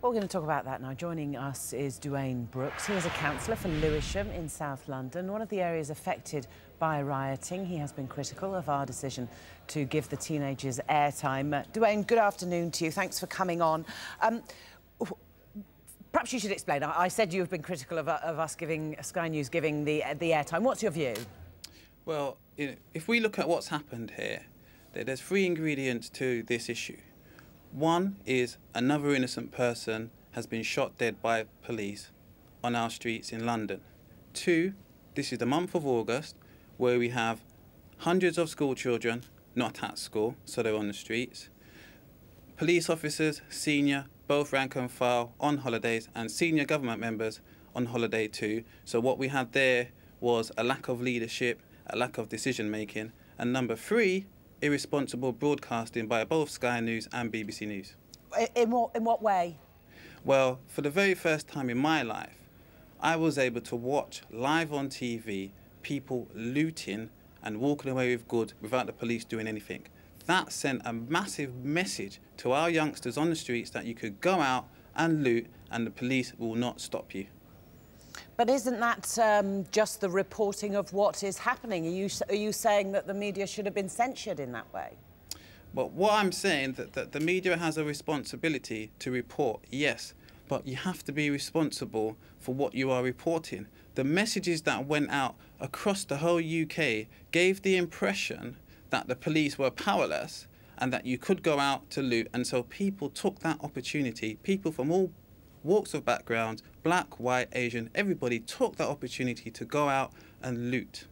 Well, we're going to talk about that now. Joining us is Duwayne Brooks. He is a councillor for Lewisham in South London, one of the areas affected by rioting. He has been critical of our decision to give the teenagers airtime. Duwayne, good afternoon to you. Thanks for coming on. Perhaps you should explain. I said you have been critical of us giving Sky News giving the airtime. What's your view? Well, if we look at what's happened here, there's three ingredients to this issue. One is another innocent person has been shot dead by police on our streets in London. Two, this is the month of August, where we have hundreds of school children not at school, so they're on the streets. Police officers, senior, both rank and file, on holidays, and senior government members on holiday too. So what we had there was a lack of leadership, a lack of decision making, and number three, irresponsible broadcasting by both Sky News and BBC News. In what way? Well, for the very first time in my life, I was able to watch live on TV people looting and walking away with goods without the police doing anything. That sent a massive message to our youngsters on the streets that you could go out and loot and the police will not stop you. But isn't that just the reporting of what is happening? Are you saying that the media should have been censured in that way? But what I'm saying that the media has a responsibility to report, yes, but you have to be responsible for what you are reporting. The messages that went out across the whole UK gave the impression that the police were powerless and that you could go out to loot, and so people took that opportunity. People from all walks of backgrounds, black, white, Asian, everybody took that opportunity to go out and loot.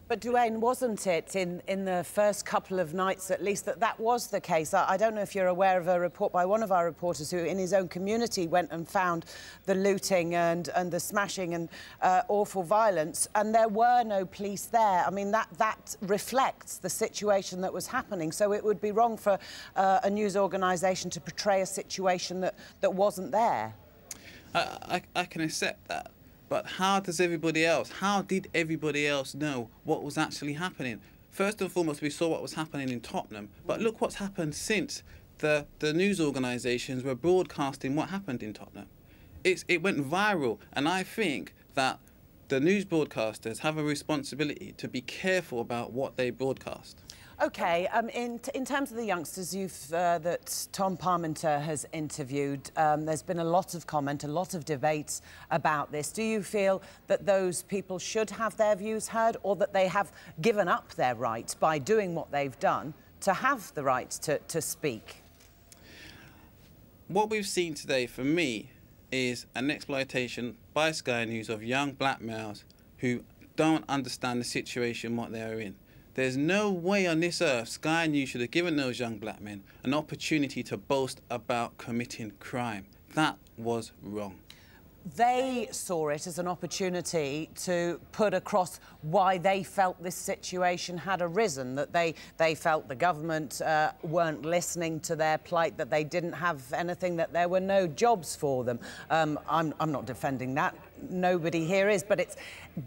But Duwayne, wasn't it in the first couple of nights at least that was the case? I don't know if you're aware of a report by one of our reporters who in his own community went and found the looting and the smashing and awful violence, and there were no police there. I mean, that reflects the situation that was happening. So it would be wrong for a news organisation to portray a situation that wasn't there. I can accept that, but how did everybody else know what was actually happening? First and foremost, we saw what was happening in Tottenham, but look what's happened since the news organisations were broadcasting what happened in Tottenham. It went viral, and I think that the news broadcasters have a responsibility to be careful about what they broadcast. OK, in terms of the youngsters that Tom Parmenter has interviewed, there's been a lot of comment, a lot of debates about this. Do you feel that those people should have their views heard, or that they have given up their right by doing what they've done to have the right to speak? What we've seen today, for me, is an exploitation by Sky News of young black males who don't understand the situation what they are in. There's no way on this earth Sky News should have given those young black men an opportunity to boast about committing crime. That was wrong. They saw it as an opportunity to put across why they felt this situation had arisen, that they felt the government weren't listening to their plight, that they didn't have anything, that there were no jobs for them. I'm not defending that. Nobody here is, but it's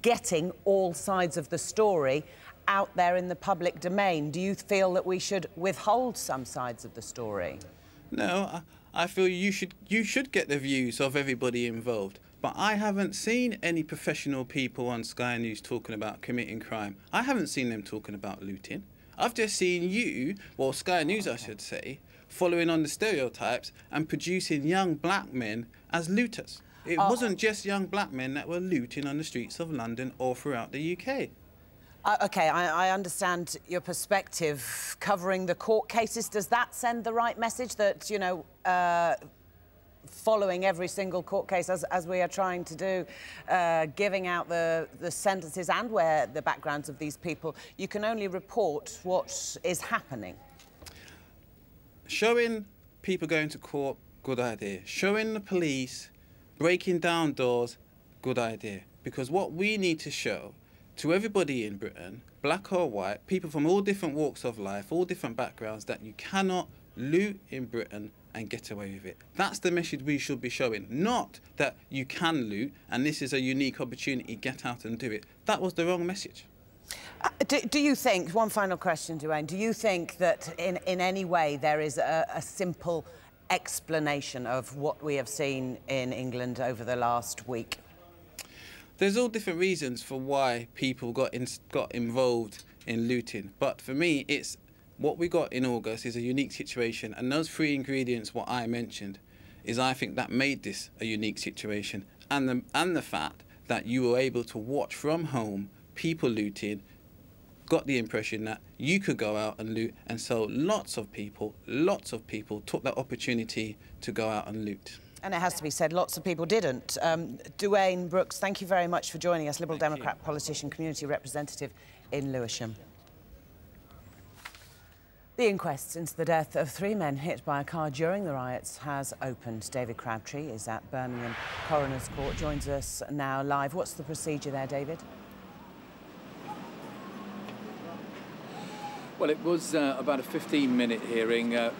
getting all sides of the story out there in the public domain. Do you feel that we should withhold some sides of the story? No, I feel you should get the views of everybody involved. But I haven't seen any professional people on Sky News talking about committing crime. I haven't seen them talking about looting. I've just seen you, well, Sky News I should say, following on the stereotypes and producing young black men as looters. It wasn't just young black men that were looting on the streets of London or throughout the UK. OK, I understand your perspective covering the court cases. Does that send the right message that, you know, following every single court case, as we are trying to do, giving out the sentences and where the backgrounds of these people, you can only report what is happening? Showing people going to court, good idea. Showing the police breaking down doors, good idea. Because what we need to show to everybody in Britain, black or white, people from all different walks of life, all different backgrounds, that you cannot loot in Britain and get away with it. That's the message we should be showing, not that you can loot and this is a unique opportunity, get out and do it. That was the wrong message. Do you think, one final question, Duwayne, do you think that in any way there is a simple explanation of what we have seen in England over the last week? There's all different reasons for why people got involved in looting, but for me, it's what we got in August is a unique situation, and those three ingredients, what I mentioned, is I think that made this a unique situation, and the fact that you were able to watch from home people looting, got the impression that you could go out and loot, and so lots of people took that opportunity to go out and loot. And it has to be said, lots of people didn't. Duwayne Brooks, thank you very much for joining us, Liberal Democrat politician, community representative in Lewisham. The inquest into the death of 3 men hit by a car during the riots has opened. David Crabtree is at Birmingham Coroner's Court, joins us now live. What's the procedure there, David? Well, it was about a 15-minute hearing.